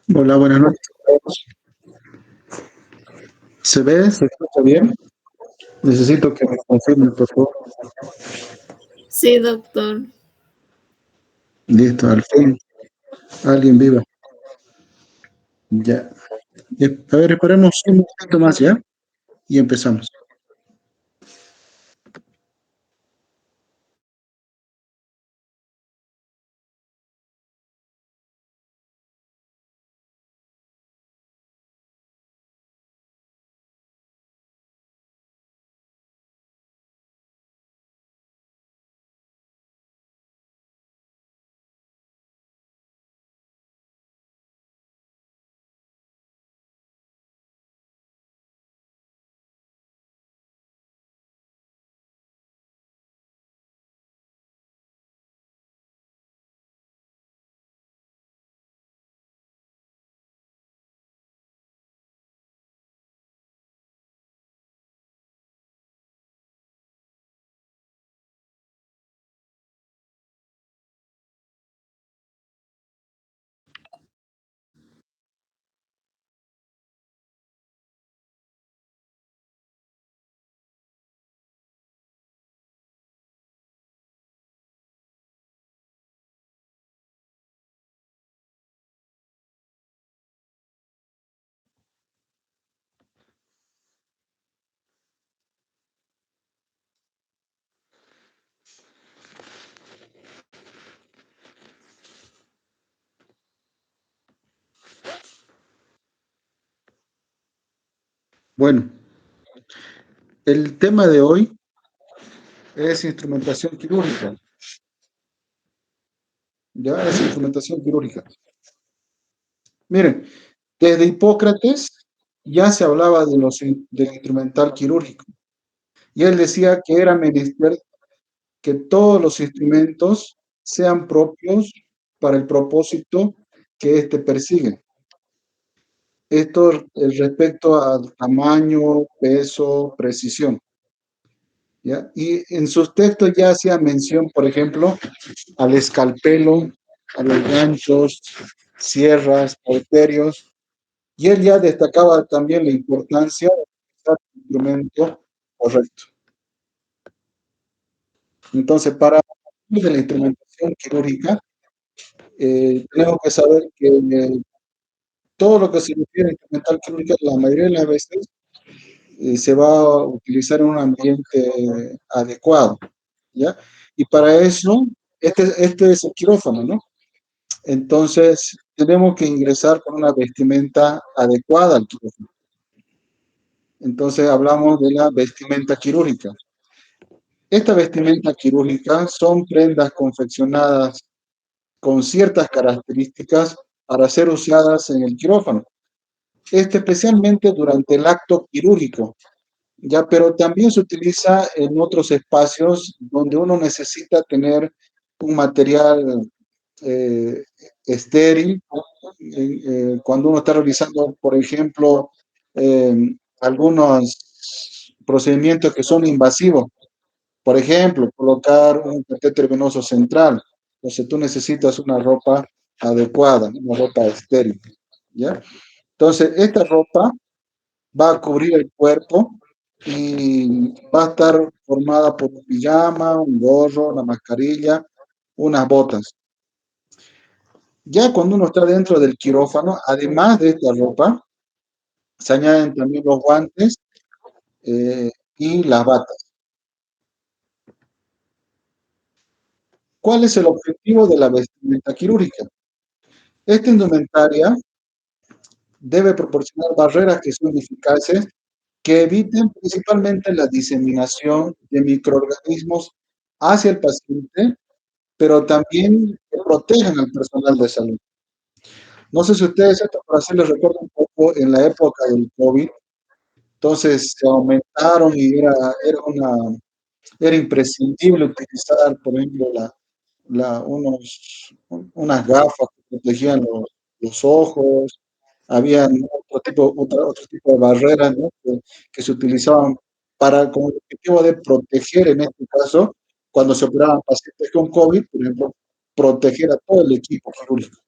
Hola, buenas noches. ¿Se ve? ¿Se escucha bien? Necesito que me confirme, por favor. Sí, doctor. Listo, al fin, alguien viva. Ya. A ver, esperemos un momento más, ¿ya? Y empezamos. Bueno, el tema de hoy es instrumentación quirúrgica. Ya es instrumentación quirúrgica. Miren, desde Hipócrates ya se hablaba del instrumental quirúrgico. Y él decía que era menester que todos los instrumentos sean propios para el propósito que éste persigue. Esto respecto al tamaño, peso, precisión. ¿Ya? Y en sus textos ya hacía mención, por ejemplo, al escalpelo, a los ganchos, sierras, cauterios, y él ya destacaba también la importancia de utilizar el instrumento correcto. Entonces, para de la instrumentación quirúrgica, tenemos que saber que todo lo que se refiere a instrumental quirúrgica, la mayoría de las veces, se va a utilizar en un ambiente adecuado, ¿ya? Y para eso, este es el quirófano, ¿no? Entonces, tenemos que ingresar con una vestimenta adecuada al quirófano. Entonces, hablamos de la vestimenta quirúrgica. Esta vestimenta quirúrgica son prendas confeccionadas con ciertas características para ser usadas en el quirófano, especialmente durante el acto quirúrgico, ya, pero también se utiliza en otros espacios donde uno necesita tener un material eh, estéril, cuando uno está realizando, por ejemplo, eh, algunos procedimientos que son invasivos. Por ejemplo, colocar un catéter venoso central. Entonces tú necesitas una ropa adecuada, una ropa estéril, ¿ya? Entonces, esta ropa va a cubrir el cuerpo y va a estar formada por un pijama, un gorro, una mascarilla, unas botas. Ya cuando uno está dentro del quirófano, además de esta ropa, se añaden también los guantes eh, y las batas. ¿Cuál es el objetivo de la vestimenta quirúrgica? Esta indumentaria debe proporcionar barreras que son eficaces, que eviten principalmente la diseminación de microorganismos hacia el paciente, pero también que protejan al personal de salud. No sé si ustedes, esto para hacerles recuerdo un poco, en la época del COVID, entonces se aumentaron y era imprescindible utilizar, por ejemplo, unas gafas que protegían los ojos, había otro tipo de barreras, ¿no? que se utilizaban con el objetivo de proteger, en este caso, cuando se operaban pacientes con COVID, por ejemplo, proteger a todo el equipo quirúrgico.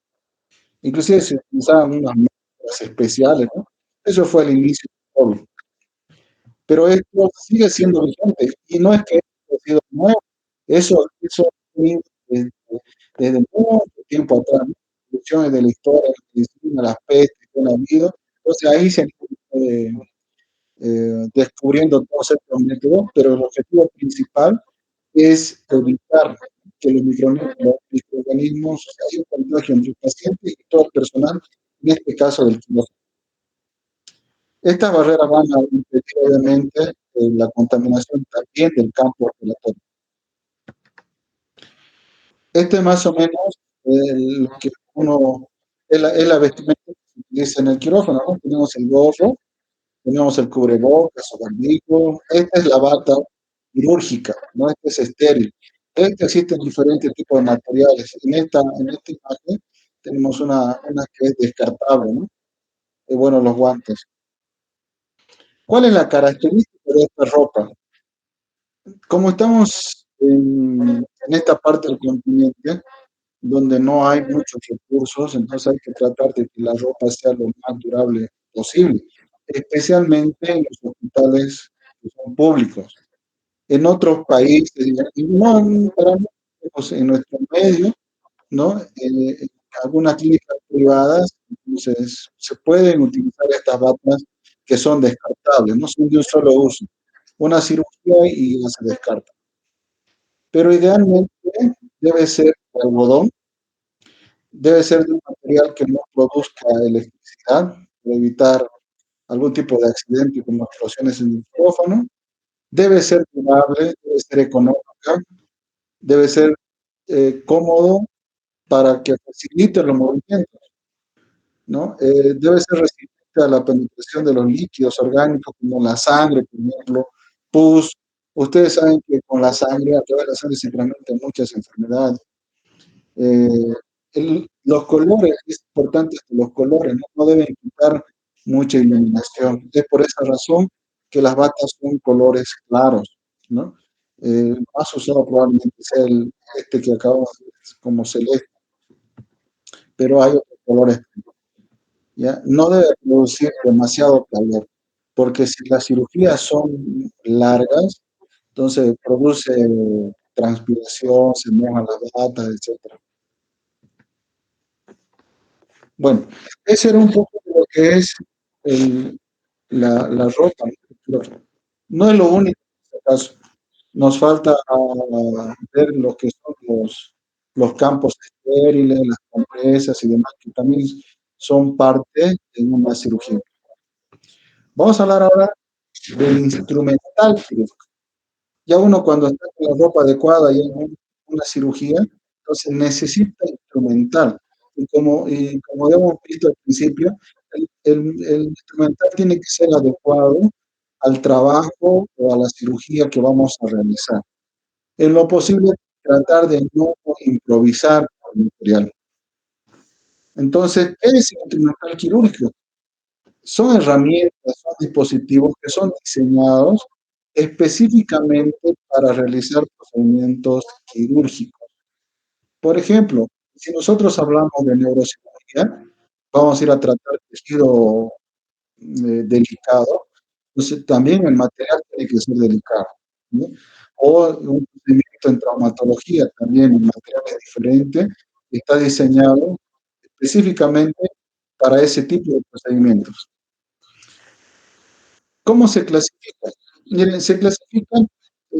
Inclusive se utilizaban unas máscaras especiales, ¿no? Eso fue el inicio de todo. Pero esto sigue siendo vigente y no es que esto haya sido nuevo, eso ha venido desde mucho tiempo atrás, ¿no? Evoluciones de la historia, de la medicina, las pestes que han habido. Entonces ahí se han ido descubriendo todos estos métodos, pero el objetivo principal es evitar que los microorganismos haya un contagio entre el paciente y todo el personal, en este caso del quirófano. Estas barreras van a impedir, obviamente, la contaminación también del campo respiratorio. Este es más o menos lo que uno, es la vestimenta que se utiliza en el quirófano, ¿no? Tenemos el gorro, tenemos el cubrebocas o barbijo, esta es la bata quirúrgica, ¿no? Este es estéril. Existen diferentes tipos de materiales. En esta imagen tenemos una que es descartable, ¿no? Bueno, los guantes. ¿Cuál es la característica de esta ropa? Como estamos en esta parte del continente, donde no hay muchos recursos, entonces hay que tratar de que la ropa sea lo más durable posible, especialmente en los hospitales que son públicos. En otros países, y no para nosotros, en nuestro medio, ¿no? En algunas clínicas privadas, entonces se pueden utilizar estas batas que son descartables, no son de un solo uso. Una cirugía y ya se descarta. Pero idealmente debe ser de algodón, debe ser de un material que no produzca electricidad, para evitar algún tipo de accidente como explosiones en el quirófano, debe ser durable, debe ser económica, debe ser cómodo para que facilite los movimientos, ¿no? Debe ser resistente a la penetración de los líquidos orgánicos como la sangre, por ejemplo, pus. Ustedes saben que con la sangre, a través de la sangre se transmiten muchas enfermedades. Los colores, es importante que los colores no deben quitar mucha iluminación. Es por esa razón que las batas son colores claros, ¿no? El más usado probablemente sea este que acabamos de ver, como celeste, pero hay otros colores, ¿ya? No debe producir demasiado calor, porque si las cirugías son largas, entonces produce transpiración, se mojan las batas, etc. Bueno, ese era un poco de lo que es la ropa, ¿no? No es lo único en este caso. Nos falta ver lo que son los campos estériles, las compresas y demás, que también son parte de una cirugía. Vamos a hablar ahora del instrumental quirúrgico. Ya uno cuando está con la ropa adecuada y en una cirugía, entonces necesita instrumental. Y como hemos visto al principio, el instrumental tiene que ser adecuado al trabajo o a la cirugía que vamos a realizar. En lo posible, tratar de no improvisar con el material. Entonces, ¿qué es el instrumental quirúrgico? Son herramientas, son dispositivos que son diseñados específicamente para realizar procedimientos quirúrgicos. Por ejemplo, si nosotros hablamos de neurocirugía, vamos a ir a tratar tejido delicado, entonces también el material tiene que ser delicado, ¿no? O un procedimiento en traumatología, también el material es diferente, está diseñado específicamente para ese tipo de procedimientos. ¿Cómo se clasifica? Miren, se clasifican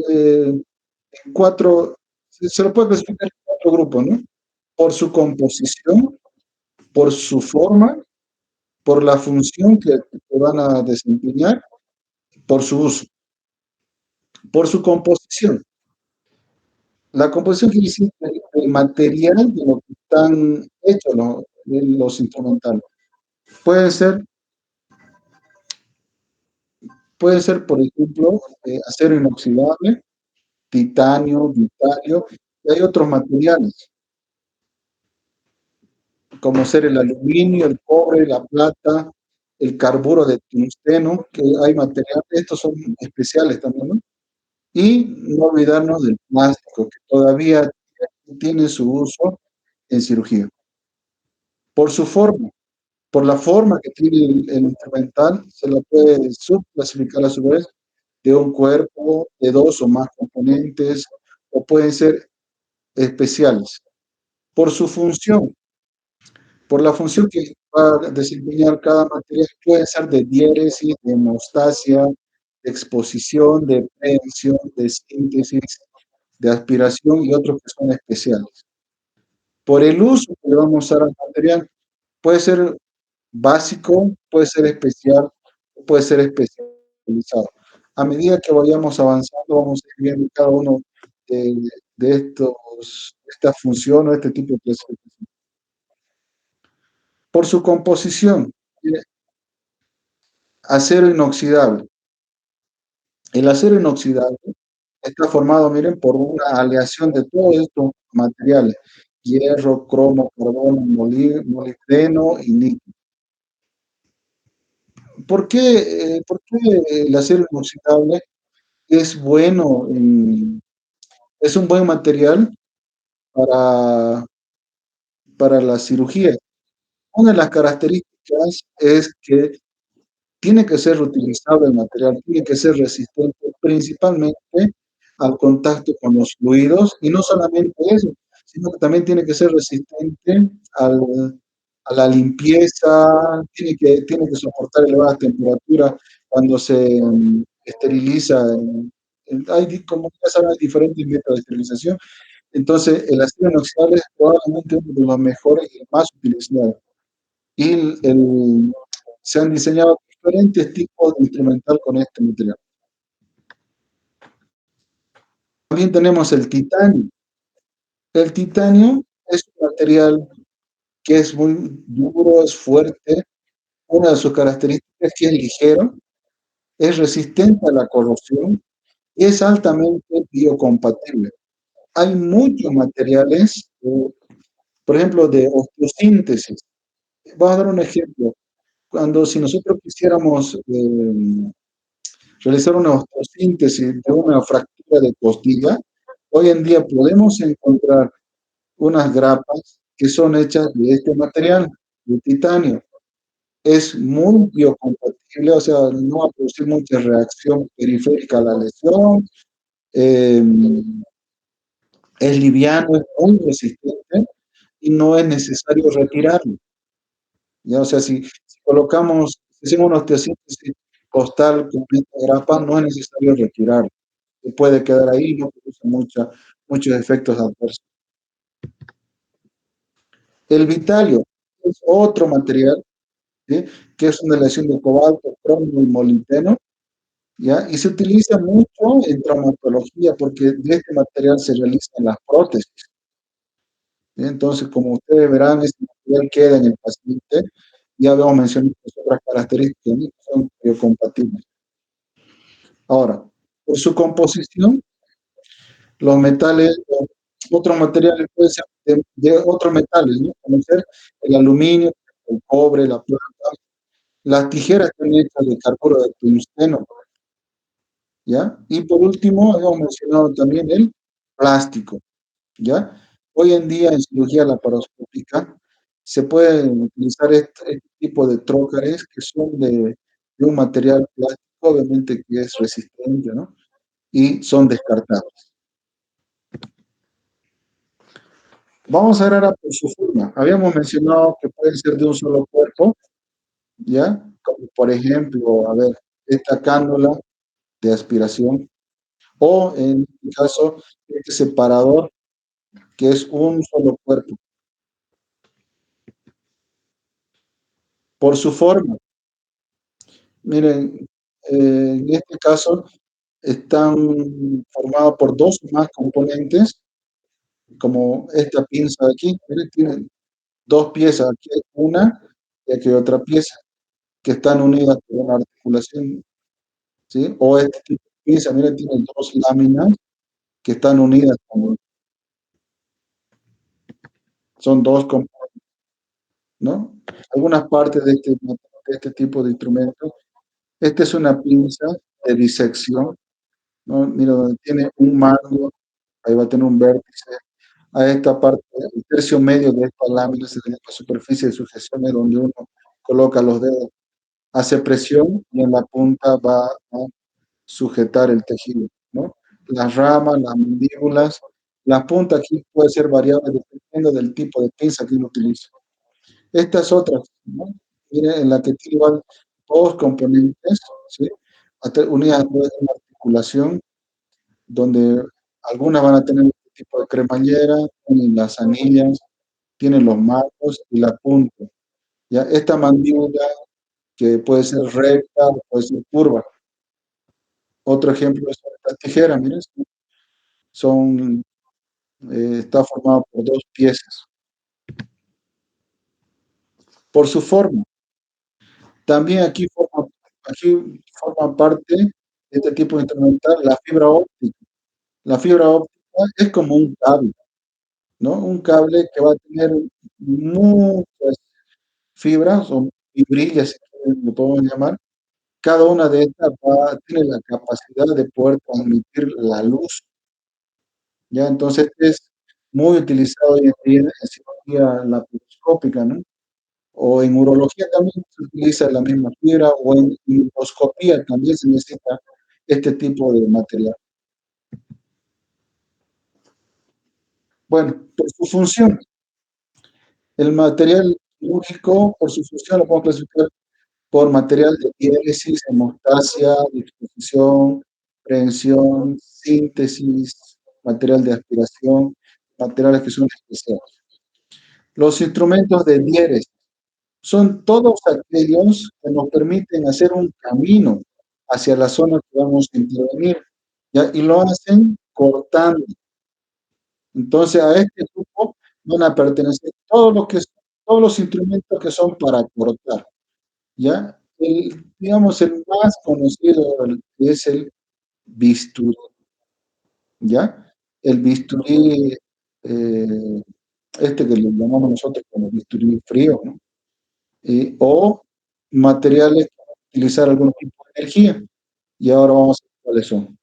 en cuatro, se lo puede clasificar en cuatro grupos, ¿no? Por su composición, por su forma, por la función que van a desempeñar, por su uso. Por su composición. La composición quiere decir el material de lo que están hechos los instrumentales. Puede ser, puede ser por ejemplo, acero inoxidable, titanio, vitalio, y hay otros materiales, como ser el aluminio, el cobre, la plata, el carburo de tungsteno, que hay materiales, estos son especiales también, ¿no? Y no olvidarnos del plástico, que todavía tiene su uso en cirugía. Por su forma, por la forma que tiene el instrumental, se la puede subclasificar a su vez de un cuerpo, de dos o más componentes, o pueden ser especiales. Por su función, por la función que va a desempeñar cada material, puede ser de diéresis, de hemostasia, de exposición, de prevención, de síntesis, de aspiración y otros que son especiales. Por el uso que le vamos a dar al material, puede ser básico, puede ser especial, puede ser especializado. A medida que vayamos avanzando, vamos a ir viendo cada uno de, estas funciones, este tipo de clasificación. Por su composición, acero inoxidable. El acero inoxidable está formado, miren, por una aleación de todos estos materiales: hierro, cromo, carbono, molibdeno y níquel. ¿Por qué el acero inoxidable es bueno, es un buen material para, para la cirugía? Una de las características es que tiene que ser reutilizable el material, tiene que ser resistente principalmente al contacto con los fluidos, y no solamente eso, sino que también tiene que ser resistente a la limpieza, tiene que soportar elevadas temperaturas cuando se esteriliza. Como ya saben, hay diferentes métodos de esterilización. Entonces, el acero inoxidable es probablemente uno de los mejores y más utilizados. Y se han diseñado diferentes tipos de instrumental con este material. También tenemos el titanio. El titanio es un material que es muy duro, es fuerte. Una de sus características es que es ligero, es resistente a la corrosión y es altamente biocompatible. Hay muchos materiales, por ejemplo, de osteosíntesis. Voy a dar un ejemplo. Si nosotros quisiéramos realizar una osteosíntesis de una fractura de costilla, hoy en día podemos encontrar unas grapas que son hechas de este material, de titanio. Es muy biocompatible, o sea, no va a producir mucha reacción periférica a la lesión, eh, es liviano, es muy resistente y no es necesario retirarlo. ¿Ya? O sea, si hacemos una osteosíntesis costal con esta grapa, no es necesario retirarlo. Se puede quedar ahí y no produce muchos efectos adversos. El vitalio es otro material, ¿sí?, que es una aleación de cobalto, cromo y molibdeno, ¿ya? Y se utiliza mucho en traumatología porque de este material se realizan las prótesis. ¿Sí? Entonces, como ustedes verán, este material queda en el paciente. Ya habíamos mencionado otras características, ¿no?, que son biocompatibles. Ahora, por su composición, los metales, otros materiales pueden ser de otros metales, ¿no?, como ser el aluminio, el cobre, la plata. Las tijeras están hechas de carburo de tungsteno, ¿ya? Y por último, hemos mencionado también el plástico, ¿ya? Hoy en día en cirugía laparoscópica se pueden utilizar este tipo de trócares que son de un material plástico, obviamente que es resistente, ¿no? Y son descartables. Vamos a ver ahora por su forma. Habíamos mencionado que pueden ser de un solo cuerpo, ¿ya? Como por ejemplo, a ver, esta cánula de aspiración, o en este caso, este separador, que es un solo cuerpo. Por su forma, miren, en este caso están formados por dos o más componentes, como esta pinza de aquí. Miren, tienen dos piezas, aquí hay una y aquí hay otra pieza, que están unidas por una articulación, ¿sí? O este tipo de pinza, miren, tiene dos láminas que están unidas, son dos componentes, ¿no? Algunas partes de este tipo de instrumentos. Esta es una pinza de disección, ¿no? Mira, donde tiene un mango, ahí va a tener un vértice. a esta parte, el tercio medio de esta lámina se llama superficie de sujeción, es donde uno coloca los dedos, hace presión y en la punta va a sujetar el tejido, ¿no? Las ramas, las mandíbulas, la punta aquí puede ser variable dependiendo del tipo de pinza que uno utilice. Estas otras, ¿no? Miren, en la que tiene igual dos componentes, ¿sí? Unidas a través de una articulación, donde algunas van a tener este tipo de cremallera, tienen las anillas, tienen los marcos y la punta. ¿Ya? Esta mandíbula que puede ser recta o puede ser curva. Otro ejemplo son estas tijeras, miren, son, está formado por dos piezas. Por su forma, también aquí forma parte de este tipo de instrumental la fibra óptica. La fibra óptica es como un cable, ¿no? Un cable que va a tener muchas fibras o fibrillas, si lo podemos llamar. Cada una de estas tiene la capacidad de poder transmitir la luz, ¿ya? Entonces es muy utilizado hoy en día en cirugía laparoscópica, ¿no? O en urología también se utiliza la misma fibra, o en endoscopía también se necesita este tipo de material. Bueno, por su función, el material quirúrgico, por su función, lo podemos clasificar por material de diéresis, hemostasia, disposición, prevención, síntesis, material de aspiración, materiales que son especiales. Los instrumentos de diéresis son todos aquellos que nos permiten hacer un camino hacia la zona que vamos a intervenir, ¿ya? Y lo hacen cortando. Entonces, a este grupo van a pertenecer todos los instrumentos que son para cortar, ¿ya? Digamos, el más conocido es el bisturí, ¿ya? El bisturí, este que le llamamos nosotros como bisturí frío, ¿no? O materiales para utilizar algún tipo de energía. Y ahora vamos a ver cuáles son.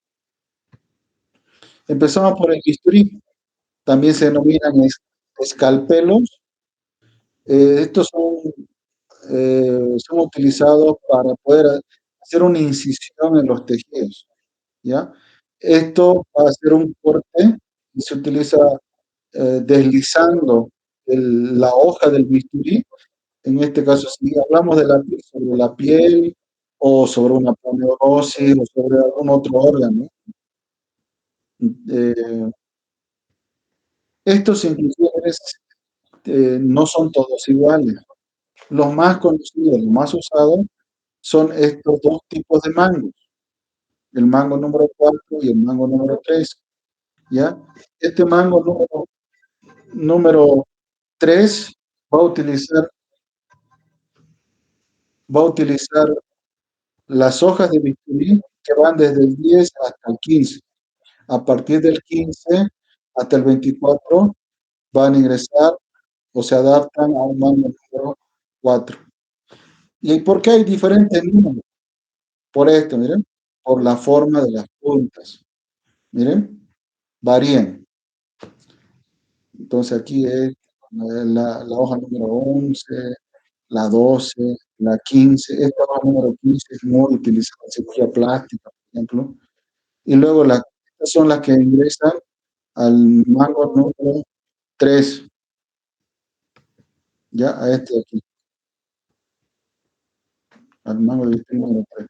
Empezamos por el bisturí. También se denominan escalpelos. Estos son utilizados para poder hacer una incisión en los tejidos, ¿ya? Esto va a hacer un corte y se utiliza deslizando la hoja del bisturí. En este caso, si hablamos de la piel, sobre la piel o sobre una poneurosis o sobre algún otro órgano. Eh, estos inclusive no son todos iguales. Los más conocidos, los más usados, son estos dos tipos de mangos, el mango número 4 y el mango número 3, ¿ya? Este mango número 3 va a utilizar, las hojas de bisturí que van desde el 10 hasta el 15. A partir del 15 hasta el 24 van a ingresar o se adaptan a un mango número 4. ¿Y por qué hay diferentes números? Por esto, miren, por la forma de las puntas. Miren, varían. Entonces aquí es la hoja número 11, la 12, la 15. Esta hoja número 15 es muy utilizada en cirugía plástica, por ejemplo. Y luego estas son las que ingresan al mango número 3, ya a este de aquí, al mango de este número 3.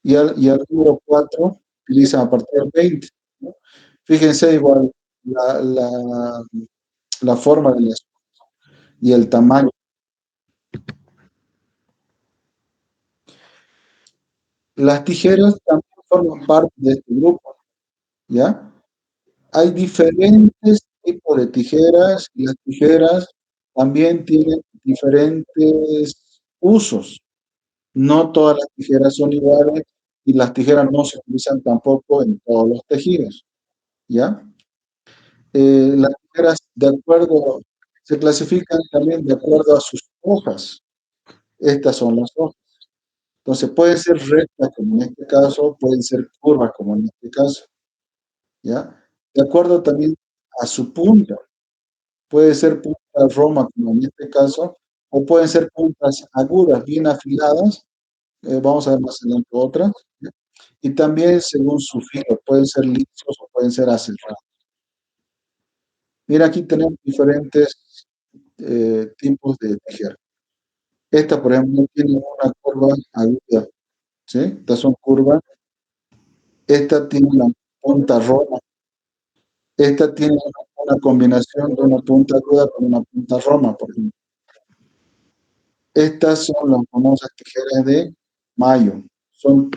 Y al número 4 utilizan a partir del 20, ¿no? Fíjense igual la forma de las y el tamaño. Las tijeras también forman parte de este grupo, ¿ya? Hay diferentes tipos de tijeras y las tijeras también tienen diferentes usos. No todas las tijeras son iguales y las tijeras no se utilizan tampoco en todos los tejidos, ¿ya? Las tijeras, se clasifican también de acuerdo a sus hojas. Estas son las hojas. Entonces, pueden ser rectas, como en este caso, pueden ser curvas, como en este caso, ¿ya? De acuerdo también a su punta. Puede ser punta roma, como en este caso, o pueden ser puntas agudas, bien afiladas. Vamos a ver más adelante otras. ¿Sí? Y también según su filo, pueden ser lisos o pueden ser aserrados. Mira, aquí tenemos diferentes tipos de tijera. Esta, por ejemplo, tiene una curva aguda, ¿sí? Estas son curvas. Esta tiene una punta roma. Esta tiene una combinación de una punta aguda con una punta roma, por ejemplo. Estas son las famosas tijeras de mayo. Son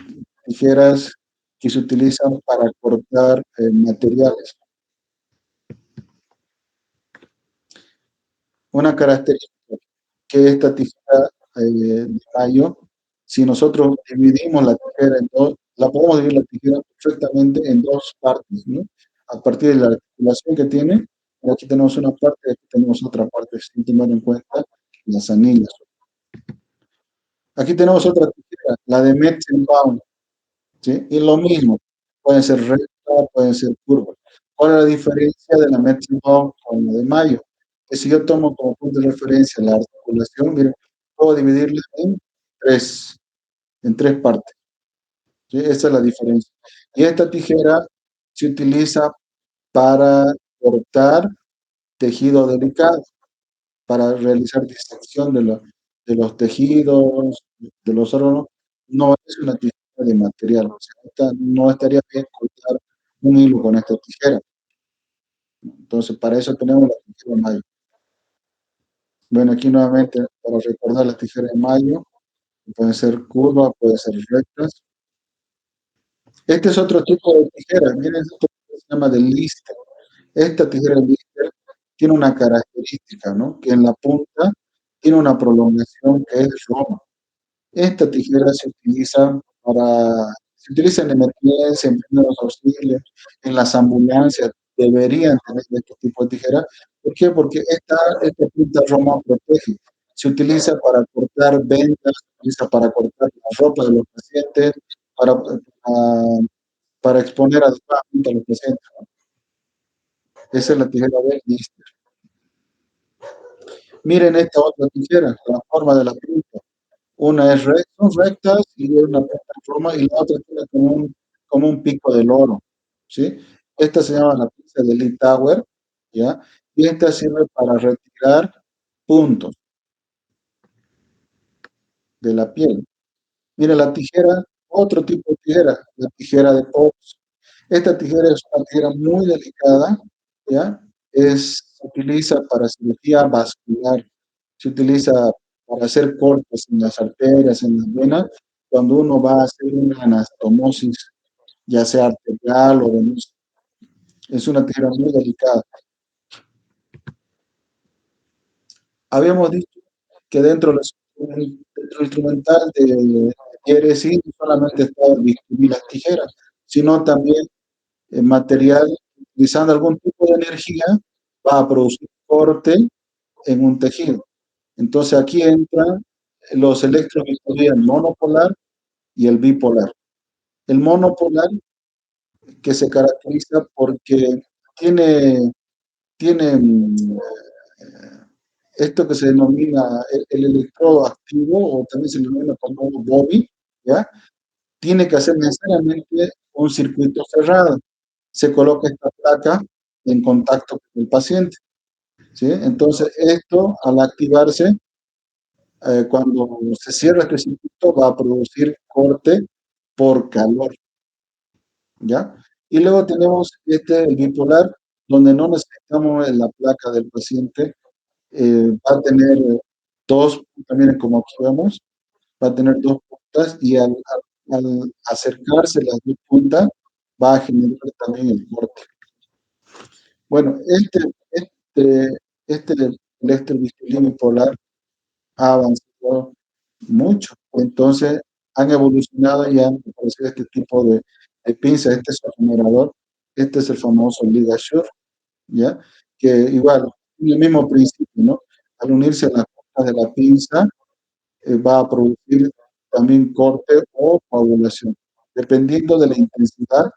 tijeras que se utilizan para cortar materiales. Una característica que esta tijera de mayo, si nosotros dividimos la tijera en dos, la podemos dividir la tijera perfectamente en dos partes, ¿no? A partir de la articulación que tiene, aquí tenemos una parte y aquí tenemos otra parte, sin tener en cuenta las anillas. Aquí tenemos otra tijera, la de Metzenbaum, ¿sí? Y lo mismo, pueden ser rectas, pueden ser curvas. ¿Cuál es la diferencia de la Metzenbaum con la de Mayo? Que si yo tomo como punto de referencia la articulación, miren, puedo dividirla tres, en tres partes, ¿sí? Esa es la diferencia. Y esta tijera se utiliza para cortar tejido delicado, para realizar disección de los tejidos, de los órganos. No es una tijera de material, o sea, no estaría bien cortar un hilo con esta tijera. Entonces, para eso tenemos la tijera de mayo. Bueno, aquí nuevamente, para recordar las tijeras de mayo, pueden ser curvas, pueden ser rectas. Este es otro tipo de tijera, miren, esto se llama de Lister. Esta tijera de Lister tiene una característica, ¿no? Que en la punta tiene una prolongación que es roma. Esta tijera se utiliza en emergencia, en primeros auxilios, en las ambulancias, deberían tener este tipo de tijera. ¿Por qué? Porque esta punta roma protege. Se utiliza para cortar vendas, se utiliza para cortar la ropa de los pacientes, para exponer adecuadamente a los pacientes, ¿no? Esa es la tijera de Lister. Miren esta otra tijera, la forma de la punta. Una es son rectas y una plataforma y la otra tiene como un pico del oro, ¿sí? Esta se llama la pinza de Lee Tower, ¿ya? Y esta sirve para retirar puntos de la piel. Mira la tijera, otro tipo de tijera, la tijera de Pops. Esta tijera es una tijera muy delicada, ¿ya? Se utiliza para cirugía vascular, se utiliza para hacer cortes en las arterias, en las venas, cuando uno va a hacer una anastomosis, ya sea arterial o venosa. Es una tijera muy delicada. Habíamos dicho que dentro del instrumental de IRSI no solamente está distribuir las tijeras, sino también el material, utilizando algún tipo de energía, va a producir corte en un tejido. Entonces aquí entran los electros que estudian monopolar y el bipolar. El monopolar, que se caracteriza porque tiene, tiene esto que se denomina el electrodo activo, o también se denomina como Bobby, ¿ya? Tiene que hacer necesariamente un circuito cerrado. Se coloca esta placa en contacto con el paciente, ¿sí? Entonces, esto, al activarse, cuando se cierra este circuito, va a producir corte por calor, ¿ya? Y luego tenemos el bipolar, donde no necesitamos la placa del paciente, va a tener dos, también como aquí vemos, va a tener dos puntas y al acercarse las dos puntas va a generar también el corte. Bueno, este electrobistolín bipolar ha avanzado mucho, entonces han evolucionado y han aparecido este tipo de pinza. Este es el generador, este es el famoso ligashore, ¿ya? Que igual, el mismo principio, ¿no? Al unirse a las puntas de la pinza, va a producir también corte o coagulación, dependiendo de la intensidad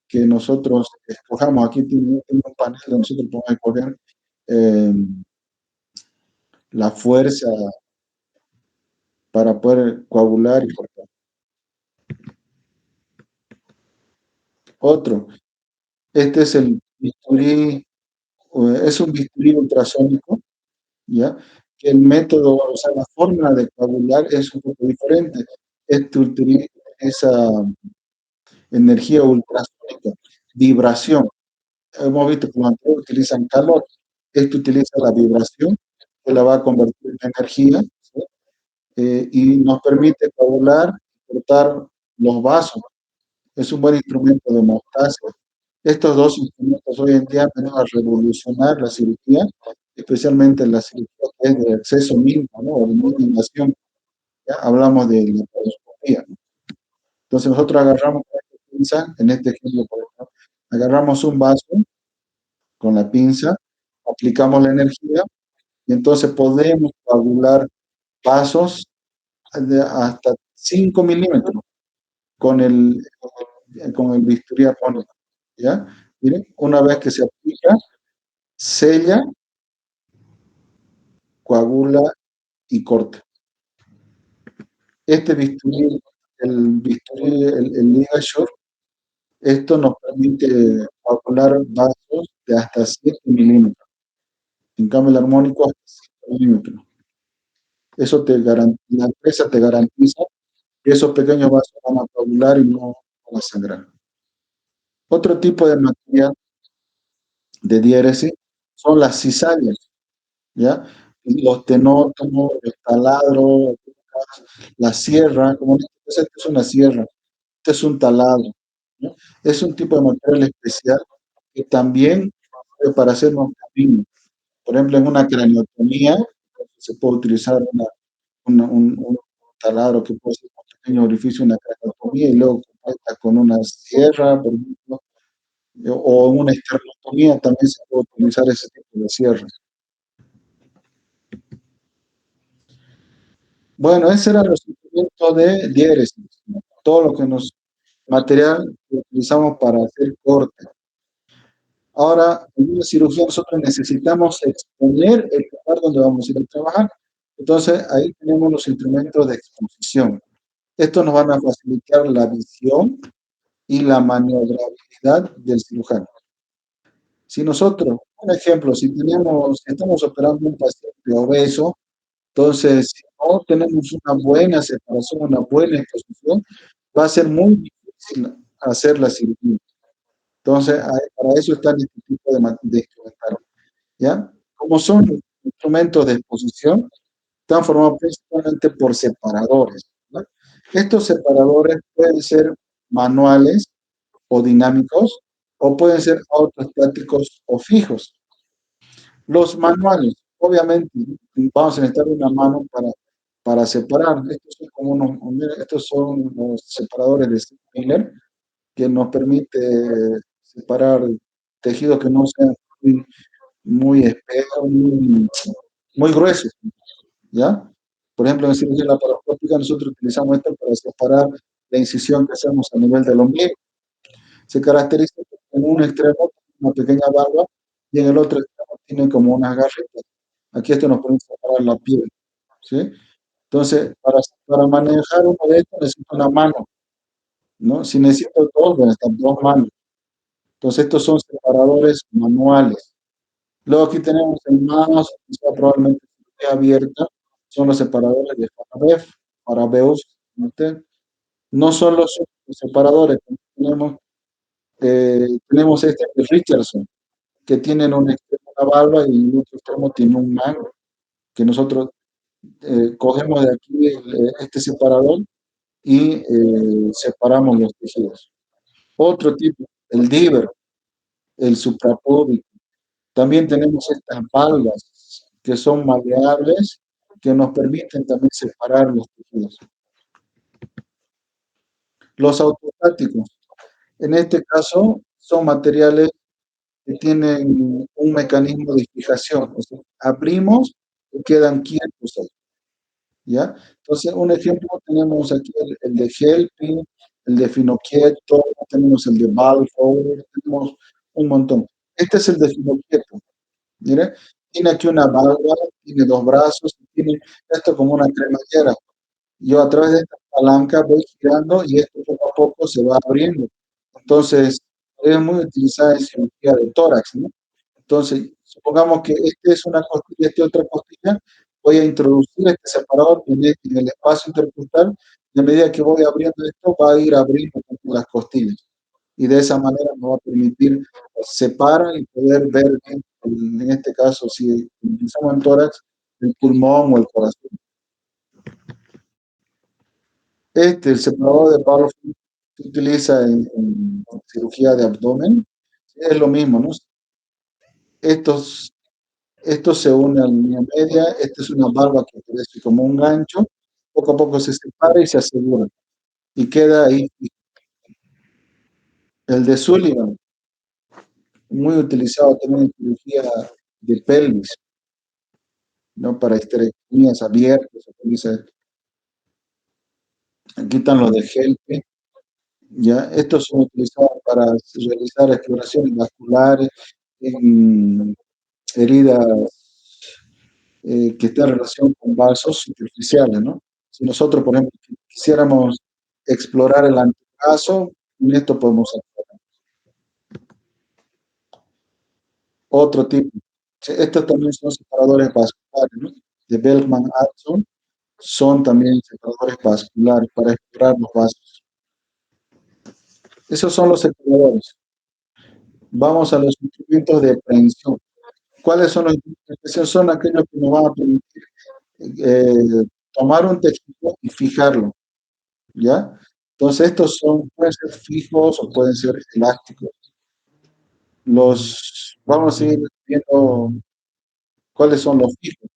que nosotros escojamos. Aquí tiene un panel donde nosotros podemos escoger eh, la fuerza para poder coagular y cortar. Otro, este es el bisturí, es un bisturí ultrasónico, ¿ya? Que el método, o sea, la forma de coagular es un poco diferente. Este utiliza esa energía ultrasónica, vibración. Hemos visto que los anteriores utilizan calor. Este utiliza la vibración, que la va a convertir en energía, ¿sí? Y nos permite coagular y cortar los vasos. Es un buen instrumento de hemostasia. Estos dos instrumentos hoy en día han venido a revolucionar la cirugía, especialmente la cirugía que es de acceso mínimo, ¿no? O de mínima invasión. Ya hablamos de la laparoscopía, ¿no? Entonces nosotros agarramos con esta pinza, en este ejemplo, por ejemplo, agarramos un vaso con la pinza, aplicamos la energía y entonces podemos coagular vasos de hasta 5 milímetros con el bisturí apónico, ¿ya? Miren, una vez que se aplica, sella, coagula y corta. Este bisturí, el LigaSure, esto nos permite coagular vasos de hasta 7 milímetros. En cambio, el armónico hasta 5 milímetros. Eso la empresa te garantiza que esos pequeños vasos van a coagular y no van a sangrar. Otro tipo de material de diéresis son las cizallas, ¿ya? Los tenótomos, el taladro, la sierra, como en este caso, esta es una sierra, este es un taladro, ¿no? Es un tipo de material especial que también sirve para hacer más caminos. Por ejemplo, en una craniotomía se puede utilizar un taladro que puede ser un pequeño orificio en la craniotomía y luego completa con una sierra, por ejemplo, o en una esternotomía también se puede utilizar ese tipo de sierra. Bueno, ese era el procedimiento de diéresis, ¿no? Todo lo que material que utilizamos para hacer corte. Ahora, en una cirugía nosotros necesitamos exponer el lugar donde vamos a ir a trabajar. Entonces, ahí tenemos los instrumentos de exposición. Estos nos van a facilitar la visión y la maniobrabilidad del cirujano. Si nosotros, un ejemplo, si estamos operando un paciente obeso, entonces, si no tenemos una buena separación, una buena exposición, va a ser muy difícil hacer la cirugía. Entonces, para eso están este tipo de instrumentarios, ¿ya? Como son instrumentos de exposición, están formados principalmente por separadores, ¿no? Estos separadores pueden ser manuales o dinámicos, o pueden ser autoestáticos o fijos. Los manuales, obviamente, vamos a necesitar una mano para separar. Estos son los separadores de Miller que nos permite separar tejidos que no sean muy espesos, muy gruesos, ¿ya? Por ejemplo, en cirugía laparoscópica nosotros utilizamos esto para separar la incisión que hacemos a nivel del ombligo. Se caracteriza en un extremo una pequeña barba y en el otro extremo tiene como unas garritas. Aquí esto nos permite separar la piel, ¿sí? Entonces, para manejar uno de estos necesito una mano, ¿no? Si necesito dos, bueno, están dos manos. Entonces, estos son separadores manuales. Luego aquí tenemos el más, quizá probablemente abierta, son los separadores de Farabeus, ¿no? No son los separadores, tenemos este de Richardson, que tienen un extremo una valva y el otro extremo tiene un mango, que nosotros cogemos de aquí este separador y separamos los tejidos. Otro tipo, el Diver, el suprapúbico. También tenemos estas valvas que son maleables, que nos permiten también separar los tejidos. Los autoestáticos, en este caso, son materiales que tienen un mecanismo de fijación. O sea, abrimos y quedan quietos ahí, ¿ya? Entonces, un ejemplo tenemos aquí el de Helping, el de Finoquieto, tenemos el de Balfour, tenemos un montón. Este es el de Finoquieto, Mire, tiene aquí una válvula, tiene dos brazos, tiene esto como una cremallera. Yo a través de esta palanca voy girando y esto poco a poco se va abriendo. Entonces, es muy utilizada en cirugía de tórax, ¿no? Entonces, supongamos que este es una costilla, este otra costilla, voy a introducir este separador en el espacio intercostal y a medida que voy abriendo esto, va a ir abriendo las costillas. Y de esa manera nos va a permitir separar y poder ver bien, en este caso, si utilizamos en tórax, el pulmón o el corazón. El separador de Pavlov se utiliza en cirugía de abdomen. Es lo mismo, ¿no? Estos, estos se unen a la línea media. Esta es una barba que parece como un gancho. Poco a poco se separa y se asegura. Y queda ahí. El de Sullivan, muy utilizado también en cirugía de pelvis, ¿no? Para histerectomías abiertas. Se utiliza. Aquí están los de Helpe. ¿Ya? Estos son utilizados para realizar exploraciones vasculares en heridas que están en relación con vasos superficiales, ¿no? Si nosotros, por ejemplo, quisiéramos explorar el antebrazo, en esto podemos hacer otro tipo. Sí, estos también son separadores vasculares, ¿no? De Bellman-Atson son también separadores vasculares para explorar los vasos. Esos son los separadores. Vamos a los instrumentos de prehensión. ¿Cuáles son los instrumentos de prehensión? Son aquellos que nos van a permitir tomar un tejido y fijarlo, ¿ya? Entonces, estos pueden ser fijos o pueden ser elásticos. Vamos a ir viendo cuáles son los fijos.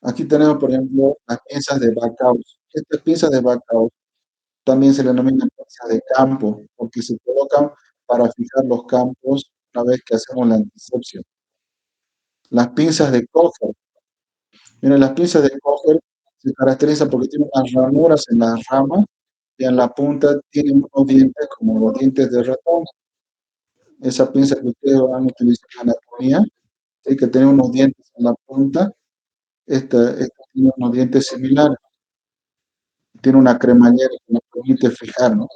Aquí tenemos, por ejemplo, las pinzas de Backhaus. Estas pinzas de Backhaus también se le denominan pinzas de campo, porque se colocan para fijar los campos una vez que hacemos la antisepsia. Las pinzas de Kocher. Miren, las pinzas de Kocher se caracterizan porque tienen unas ranuras en las ramas y en la punta tienen unos dientes como los dientes de ratón. Esa pinza que ustedes van a utilizar en anatomía, ¿sí? Que tiene unos dientes en la punta, esta tiene unos dientes similares, tiene una cremallera que nos permite fijarnos.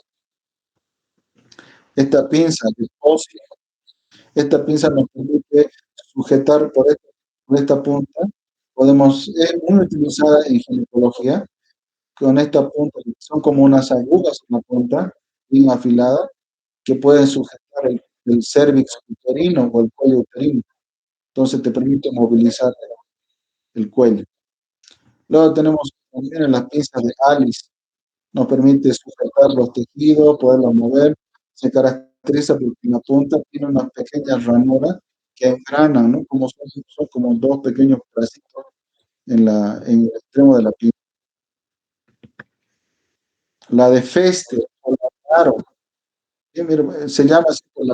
Esta pinza de Fossey, esta pinza nos permite sujetar por esta punta, es muy utilizada en ginecología, con esta punta, que son como unas agujas en la punta, bien afiladas, que pueden sujetar el cérvix uterino o el cuello uterino. Entonces te permite movilizar el cuello. Luego tenemos también en las pinzas de Alice, nos permite sujetar los tejidos, poderlos mover. Se caracteriza porque en la punta tiene unas pequeñas ranuras que engranan, ¿no? Son como dos pequeños pedacitos en el extremo de la pinza. La de Feste, o la de Aro, mira, se llama así por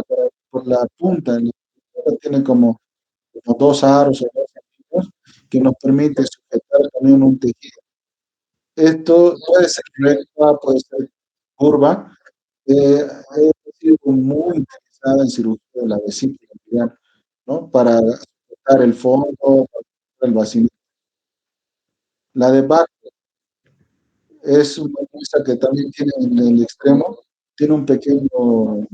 la punta. En la punta tiene como dos aros o dos anillos que nos permite sujetar también un tejido. Esto puede ser recta, puede ser curva. Ha sido muy interesada en cirugía de la vesícula biliar, ¿no? Para sujetar el fondo, para sujetar el vacío. La de Bach es una pieza que también tiene en el extremo, tiene un pequeño,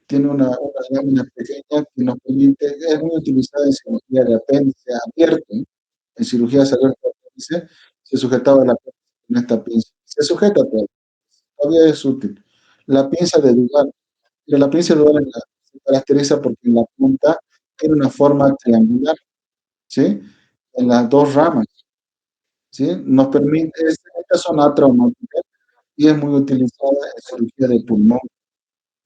tiene una lámina pequeña que nos permite, es muy utilizada en cirugía de apéndice abierto, ¿no? En cirugía de apéndice se sujetaba la apéndice con esta pinza. Se sujeta todo, todavía es útil. La pinza de Dugal, pero la pinza de Dugal se caracteriza porque en la punta tiene una forma triangular, ¿sí? En las dos ramas, ¿sí? Nos permite, esta zona traumática y es muy utilizada en cirugía de pulmón.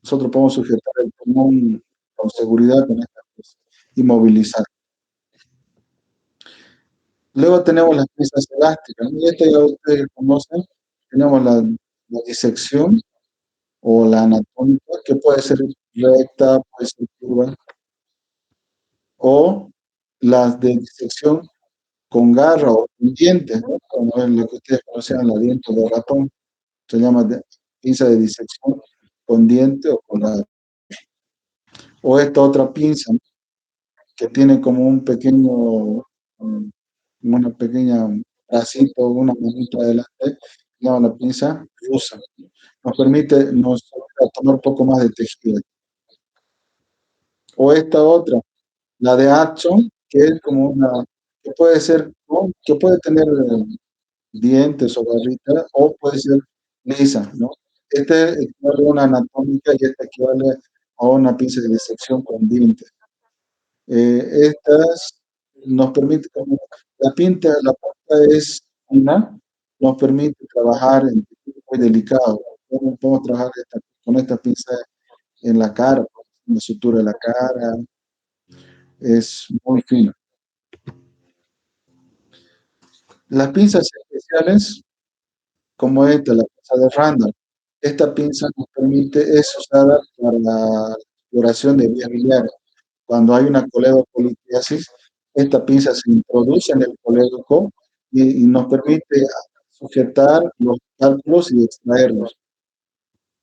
Nosotros podemos sujetar el pulmón con seguridad con esta pieza y movilizar. Luego tenemos las piezas elásticas, ¿no? Y esta ya ustedes conocen. Tenemos la disección o la anatómica, que puede ser recta, puede ser curva, o las de disección con garra o con dientes, ¿no? Como es lo que ustedes conocían, la diente de ratón, se llama pinza de disección con diente o con garra. O esta otra pinza, ¿no? que tiene como un pequeño, una pequeña bracito, una manita adelante, no, la pinza rusa. Nos permite tomar un poco más de tejido. O esta otra, la de Action, que es como una, que puede ser, ¿no? Que puede tener dientes o garritas, o puede ser lisa, ¿no? Este equivale a una anatómica y este equivale a una pinza de disección con dientes. Estas nos permiten, como la punta es fina, nos permite trabajar en tejidos muy delicados. Podemos trabajar con esta pinza en la cara, en la sutura de la cara, es muy fino. Las pinzas especiales, como esta, la pinza de Randall, esta pinza nos permite, es usada para la exploración de vías biliares. Cuando hay una coledocolitiasis, esta pinza se introduce en el colédoco y nos permite sujetar los cálculos y extraerlos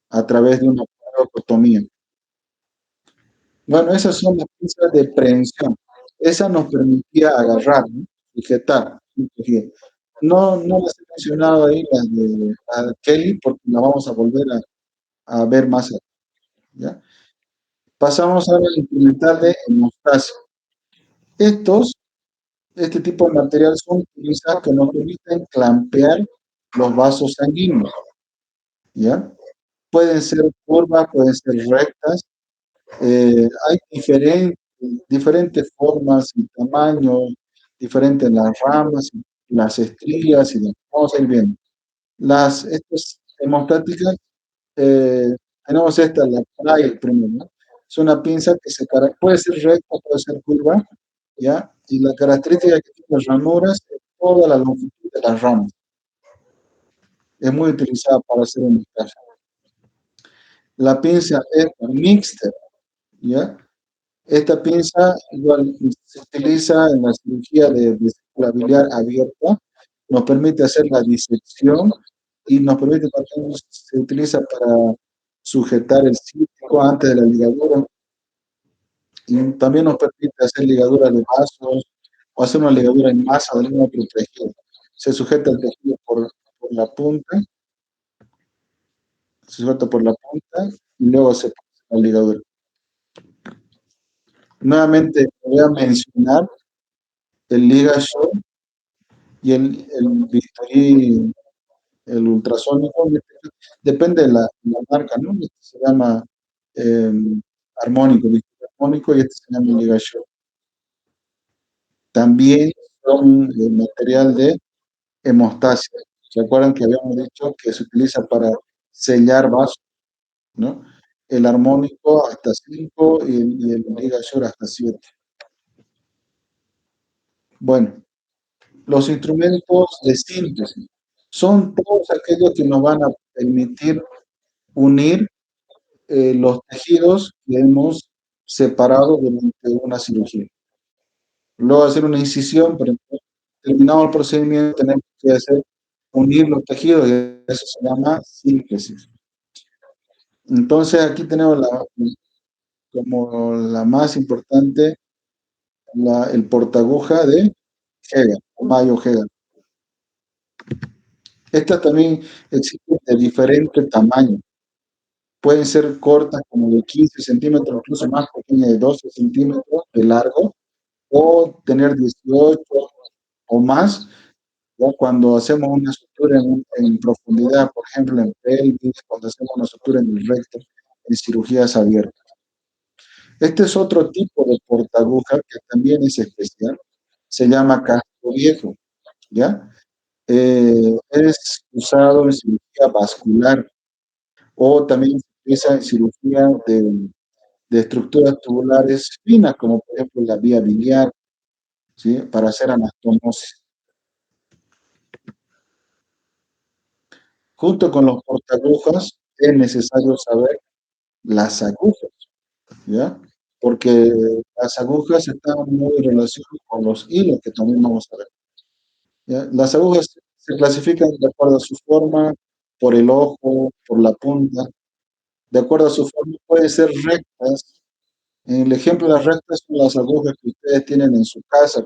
a través de una coledotomía. Bueno, esas son las pinzas de prehensión. Esa nos permitía agarrar, ¿no? Sujetar. No las he mencionado ahí, las de Kelly, porque las vamos a volver a ver más adelante, ¿ya? Pasamos ahora al instrumental de hemostasia. Este tipo de material son pinzas que nos permiten clampear los vasos sanguíneos, ¿ya? Pueden ser curvas, pueden ser rectas. Hay diferentes formas y tamaños, diferentes las ramas, las estrías y demás. Vamos a ir viendo. Estas hemostáticas, eh, tenemos esta, la trial primero, ¿no? Es una pinza que puede ser recta, puede ser curva, ¿ya? Y la característica que tiene las ranuras es toda la longitud de las ramas. Es muy utilizada para hacer un encaje. La pinza es mixta, ¿ya? Esta pinza igual se utiliza en la cirugía de vesícula biliar abierta, nos permite hacer la disección y nos permite, también se utiliza para sujetar el cístico antes de la ligadura y también nos permite hacer ligadura de vasos o hacer una ligadura en masa de algún otro tejido. Se sujeta el tejido por la punta, se sujeta por la punta y luego se pone la ligadura. Nuevamente voy a mencionar el ligashow y el bisturí, el ultrasónico, depende de la marca, ¿no? Este se llama eh, armónico, bisturí armónico y este se llama ligashow. También son material de hemostasia. ¿Se acuerdan que habíamos dicho que se utiliza para sellar vasos, ¿no? El armónico hasta 5 y el ligashow hasta 7. Bueno, los instrumentos de síntesis son todos aquellos que nos van a permitir unir los tejidos que hemos separado durante una cirugía. Luego de hacer una incisión, por ejemplo, terminado el procedimiento, tenemos que unir los tejidos y eso se llama síntesis. Entonces aquí tenemos como la más importante, el portaguja de Heger, Mayo Heger. Estas también existen de diferente tamaño. Pueden ser cortas como de 15 centímetros, incluso más pequeñas de 12 centímetros de largo, o tener 18 o más, ¿ya? Cuando hacemos una sutura en profundidad, por ejemplo en pelvis, cuando hacemos una sutura en el recto, en cirugías abiertas. Este es otro tipo de portaguja que también es especial, se llama casco viejo, ¿ya? Es usado en cirugía vascular o también se utiliza en cirugía de estructuras tubulares finas, como por ejemplo la vía biliar, ¿sí? Para hacer anastomosis. Junto con los portaagujas es necesario saber las agujas, ¿ya? Porque las agujas están muy relacionadas con los hilos que también vamos a ver, ¿ya? Las agujas se clasifican de acuerdo a su forma, por el ojo, por la punta. De acuerdo a su forma, pueden ser rectas En el ejemplo, las rectas son las agujas que ustedes tienen en su casa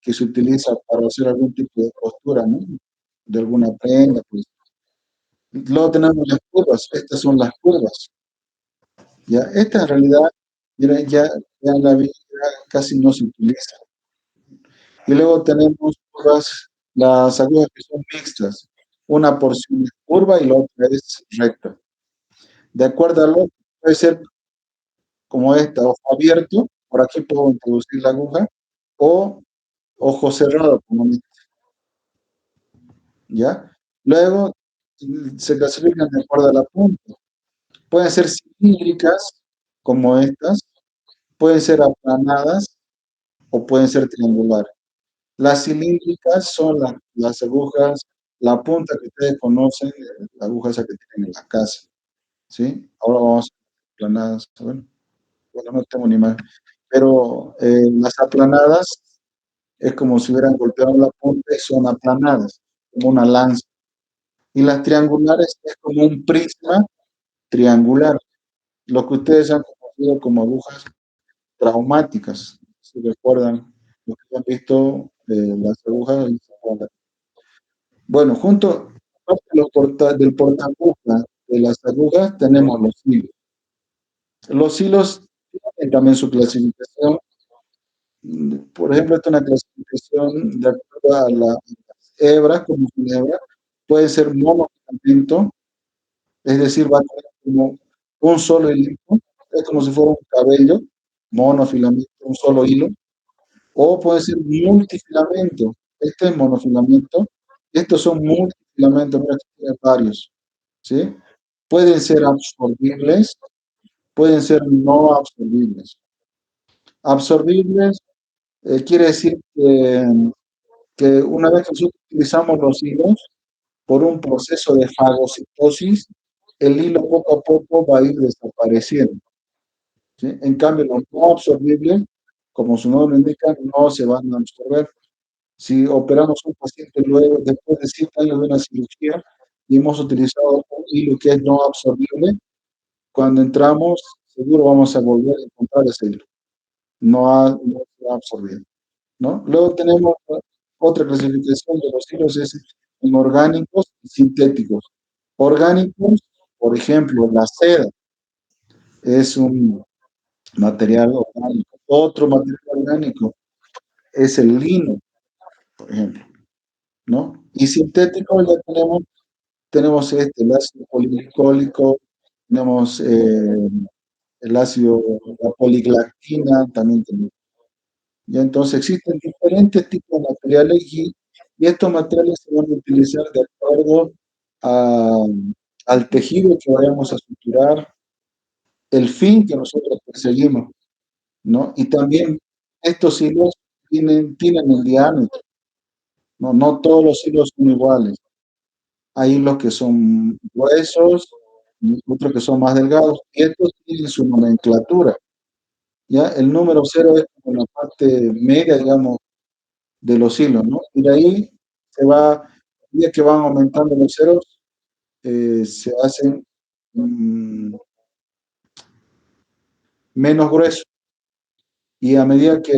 que se utiliza para hacer algún tipo de costura, ¿no? De alguna prenda, pues. Luego tenemos las curvas, estas son las curvas. Ya, esta en realidad ya en la vida casi no se utiliza. Y luego tenemos curvas, las agujas que son mixtas. Una porción es curva y la otra es recta. De acuerdo al otro, puede ser como esta, ojo abierto, por aquí puedo introducir la aguja, o ojo cerrado, como en este, ¿ya? Luego se clasifican de acuerdo a la punta. Pueden ser cilíndricas, como estas, pueden ser aplanadas o pueden ser triangulares. Las cilíndricas son las agujas, la punta que ustedes conocen, la aguja esa que tienen en la casa, ¿sí? Ahora vamos a aplanadas, bueno, no tengo ni más. Pero las aplanadas es como si hubieran golpeado la punta y son aplanadas, como una lanza. Y las triangulares es como un prisma triangular, lo que ustedes han conocido como agujas traumáticas, si recuerdan, lo que han visto las agujas. Bueno, aparte de del portaagujas de las agujas, tenemos los hilos. Los hilos tienen también su clasificación. Por ejemplo, esta es una clasificación de acuerdo a las hebras, como es una hebra, puede ser monofilamento, es decir, va a tener como un solo hilo, es como si fuera un cabello, monofilamento, un solo hilo, o puede ser multifilamento, este es monofilamento, estos son multifilamentos, mira, aquí tiene varios, ¿sí? Pueden ser absorbibles, pueden ser no absorbibles. Absorbibles quiere decir que una vez que nosotros utilizamos los hilos, por un proceso de fagocitosis, el hilo poco a poco va a ir desapareciendo, ¿sí? En cambio, los no absorbibles, como su nombre indica, no se van a absorber. Si operamos a un paciente luego, después de 7 años de una cirugía, y hemos utilizado un hilo que es no absorbible, cuando entramos, seguro vamos a volver a encontrar ese hilo. No se va a absorber, ¿no? Luego tenemos otra clasificación de los hilos es en orgánicos y sintéticos. Orgánicos, por ejemplo, la seda es un material orgánico. Otro material orgánico es el lino, por ejemplo, ¿no? Y sintético ya tenemos el ácido poliglicólico, tenemos el ácido, la poliglactina, también tenemos. Ya entonces existen diferentes tipos de materiales y estos materiales se van a utilizar de acuerdo a- al tejido que vayamos a suturar, el fin que nosotros perseguimos, ¿no? Y también estos hilos tienen el diámetro, ¿no? No todos los hilos son iguales. Hay hilos que son gruesos, y otros que son más delgados, y estos tienen su nomenclatura, ¿ya? El número cero es como la parte media, digamos, de los hilos, ¿no? Y de ahí a medida que van aumentando los ceros, se hacen menos gruesos. Y a medida que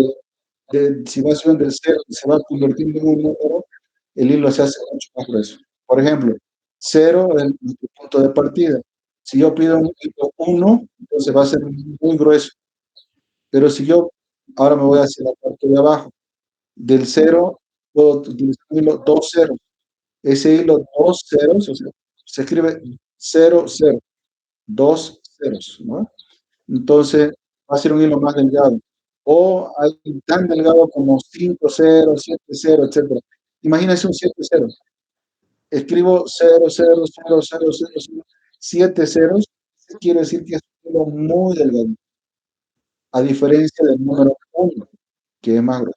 si va subiendo el cero, se va convirtiendo en un número, el hilo se hace mucho más grueso. Por ejemplo, cero es nuestro punto de partida. Si yo pido un hilo 1, entonces va a ser muy grueso. Pero si yo ahora me voy hacia la parte de abajo, del cero, puedo utilizar un hilo 2 ceros. Ese hilo 2 ceros, o sea, se escribe 0, 0, 2 ceros, ¿no? Entonces va a ser un hilo más delgado. O hay tan delgado como 5 ceros, 7 ceros, etcétera. Imagínense un 7 ceros. Escribo 0, 0, 0, 0, 0, 0, 7 ceros. Quiere decir que es un hilo muy delgado. A diferencia del número 1, que es más grueso.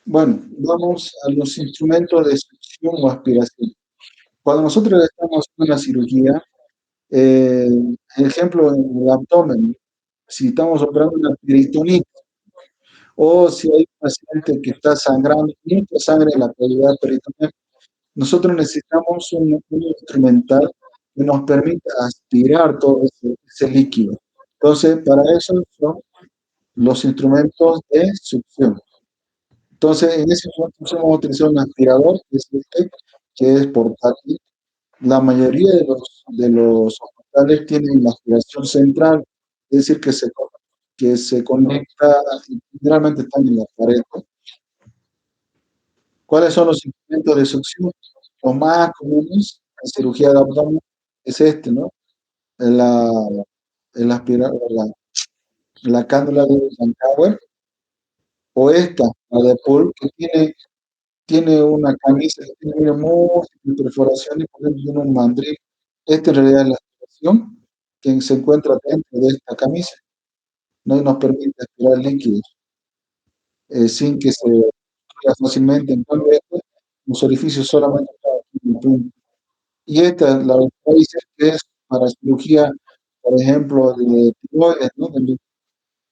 Bueno, vamos a los instrumentos de succión o aspiración. Cuando nosotros estamos en una cirugía, ejemplo, en el abdomen, si estamos operando una peritonitis o si hay un paciente que está sangrando, mucha sangre en la cavidad peritoneal, nosotros necesitamos un instrumental que nos permite aspirar todo ese líquido. Entonces, para eso son los instrumentos de succión. Entonces, en ese instrumento hemos utilizado un aspirador, que es portátil. La mayoría de los hospitales tienen la aspiración central, es decir, que se conecta, y generalmente están en la pared. ¿Cuáles son los instrumentos de succión? Los más comunes en cirugía de abdomen es este, ¿no? La, el aspirador, la cánula de Eisenhower, o esta, la de Pool, que tiene una camisa que tiene múltiples perforaciones, por ejemplo, tiene un mandril. Esta en realidad es la aspiración que se encuentra dentro de esta camisa, ¿no? Y nos permite aspirar líquidos sin que se vaya fácilmente. En cambio, los orificios solamente están aquí en el punto. Y esta, la que dice que es para cirugía, por ejemplo, de tiroides, ¿no?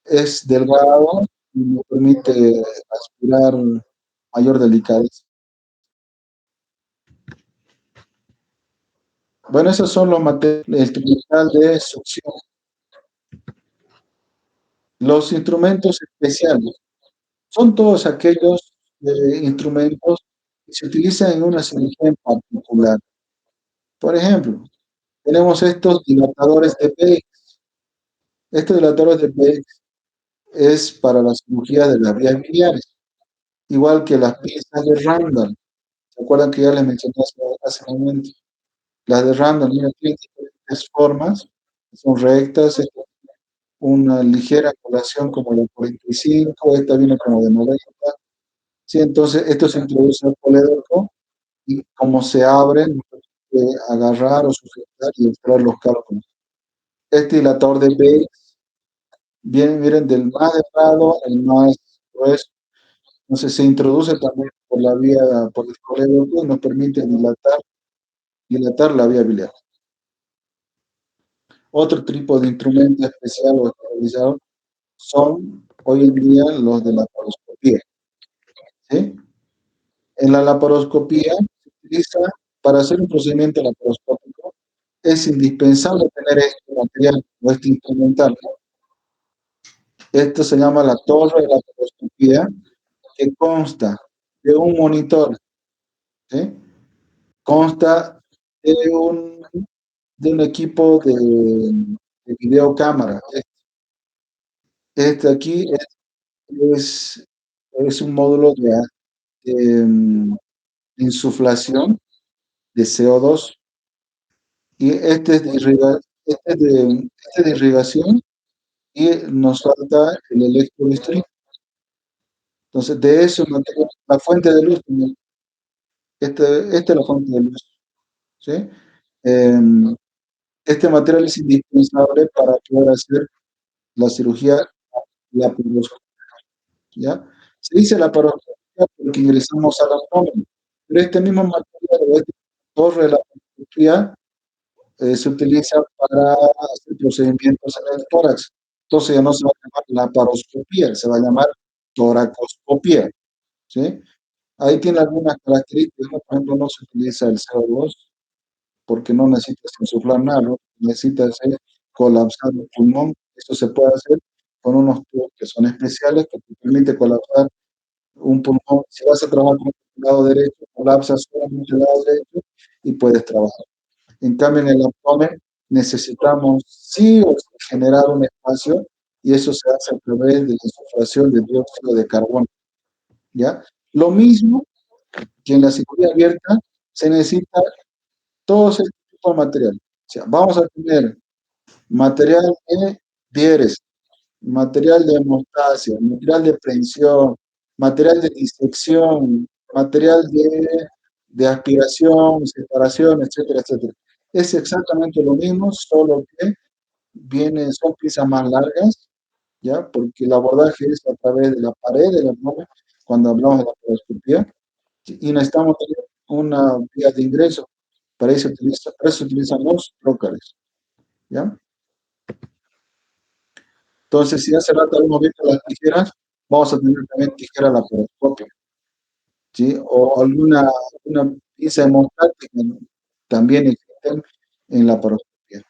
Es delgado y nos permite aspirar mayor delicadeza. Bueno, esos son los materiales, el instrumental de succión. Los instrumentos especiales son todos aquellos instrumentos que se utilizan en una cirugía en particular. Por ejemplo, tenemos estos dilatadores de Bates. Estos dilatadores de Bates es para la cirugía de las vías biliares, igual que las pinzas de Randall. ¿Se acuerdan que ya les mencioné hace un momento? Las de Randall, mira, tienen diferentes formas, son rectas, una ligera colación como la 45, esta viene como de 90. Sí, entonces esto se introduce al colédoco y como se abre, agarrar o sujetar y entrar los cálculos. Este dilatador de Bates miren, del más delgado al más grueso. Entonces se introduce también por la vía, por el colédoco y nos permite dilatar la vía biliar. Otro tipo de instrumento especial o especializado son hoy en día los de la laparoscopía. ¿Sí? En la laparoscopía se utiliza, para hacer un procedimiento laparoscópico, es indispensable tener este material o este instrumental. Esto se llama la torre de laparoscopía, que consta de un monitor, ¿sí? Consta de un equipo de videocámara. Este aquí es un módulo de insuflación de CO2 y este es de irrigación y nos falta el electrobisturí. Entonces, de eso, la fuente de luz, esta es la fuente de luz, ¿sí? Eh, este material es indispensable para poder hacer la cirugía laparoscópica, ¿ya? Se dice laparoscópica porque ingresamos al abdomen, pero este mismo material, o esta torre de laparoscopía, se utiliza para hacer procedimientos en el tórax. Entonces ya no se va a llamar laparoscopía, se va a llamar toracoscopía, ¿sí? Ahí tiene algunas características, ¿no? Por ejemplo, no se utiliza el CO2 porque no necesitas insuflar nada, ¿no? Necesitas colapsar el pulmón. Eso se puede hacer con unos tubos que son especiales que te permiten colapsar un pulmón. Si vas a trabajar con el lado derecho, colapsas solamente el lado derecho y puedes trabajar. En cambio, en el abdomen necesitamos sí o sí generar un espacio y eso se hace a través de la insuflación de dióxido de carbono, ¿ya? Lo mismo que en la cirugía abierta se necesita todo ese tipo de material. O sea, vamos a tener material de diéresis, material de hemostasia, material de prensión, material de disección, material de aspiración, separación, etcétera, etcétera. Es exactamente lo mismo, solo que son piezas más largas, ¿ya? Porque el abordaje es a través de la pared del abdomen, cuando hablamos de la laparoscopía, y necesitamos tener una vía de ingreso. Para eso utilizan los trocales, ¿ya? Entonces, si hace rato hemos visto las tijeras, vamos a tener también tijera laparoscópica, ¿sí? O alguna pieza hemostática, ¿no? También existen en laparoscopía.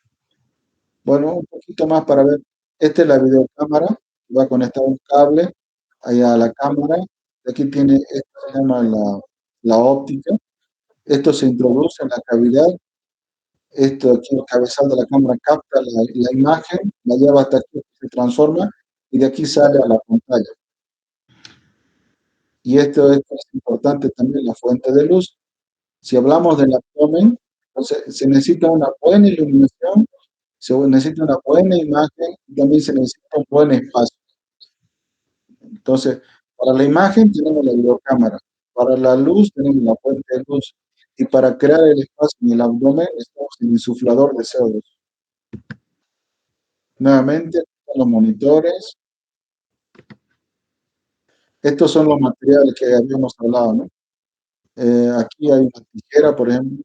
Bueno, un poquito más para ver. Esta es la videocámara. Va a conectar un cable ahí a la cámara. Aquí tiene, esto se llama la óptica. Esto se introduce en la cavidad. Esto aquí, el cabezal de la cámara capta la imagen, la lleva hasta aquí, se transforma y de aquí sale a la pantalla. Y esto es importante también, la fuente de luz. Si hablamos del abdomen, entonces se necesita una buena iluminación, se necesita una buena imagen y también se necesita un buen espacio. Entonces, para la imagen tenemos la videocámara, para la luz tenemos la fuente de luz y para crear el espacio en el abdomen estamos en el insuflador de CO2. Nuevamente, los monitores. Estos son los materiales que habíamos hablado, ¿no? Aquí hay una tijera, por ejemplo.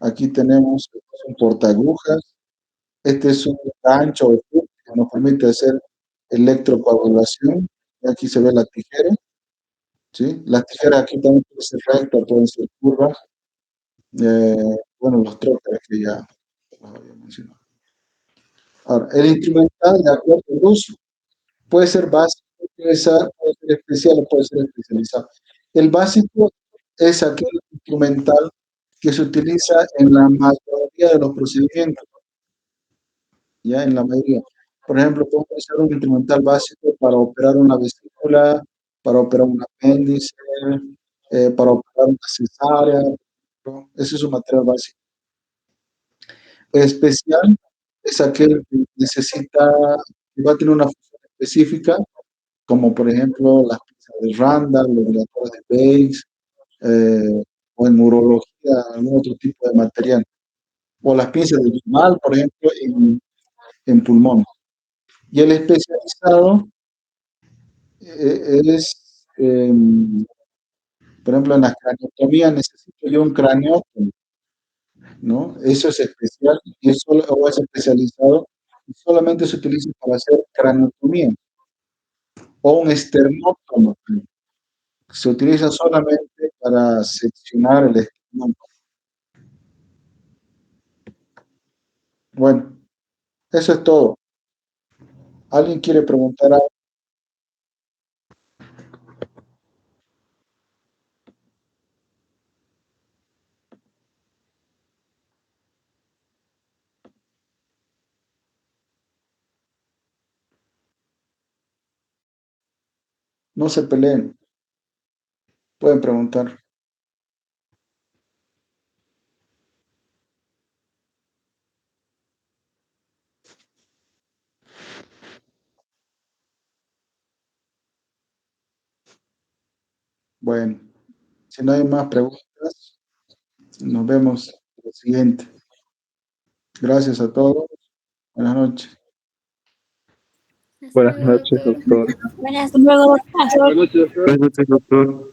Aquí tenemos un portaagujas. Este es un gancho que nos permite hacer electrocoagulación. Aquí se ve la tijera. ¿Sí? Las tijeras aquí también pueden ser rectas, pueden ser curvas. Bueno, los trócares que ya los había mencionado. Ahora, el instrumental, de acuerdo al uso, puede ser básico, puede ser especial o puede ser especializado. El básico es aquel instrumental que se utiliza en la mayoría de los procedimientos, ya en la mayoría. Por ejemplo, podemos usar un instrumental básico para operar una vesícula, para operar un apéndice, para operar una cesárea, ¿no? Ese es un material básico. Especial es aquel que necesita, que va a tener una función específica, como por ejemplo las piezas de Randall, los reactores de Bayes, o en urología, algún otro tipo de material. O las piezas de Dumal, por ejemplo, en pulmón. Y el especializado es, por ejemplo, en la craniotomía necesito yo un craniotomo, ¿no? Eso es especial y eso o es especializado y solamente se utiliza para hacer craniotomía. O un esternótomo, se utiliza solamente para seccionar el esternón. Bueno, eso es todo. ¿Alguien quiere preguntar algo? No se peleen, pueden preguntar. Bueno, si no hay más preguntas, nos vemos en el siguiente. Gracias a todos. Buenas noches. Hasta Buenas luego, noches, doctor. doctor. Hasta luego, doctor. Buenas noches, doctor.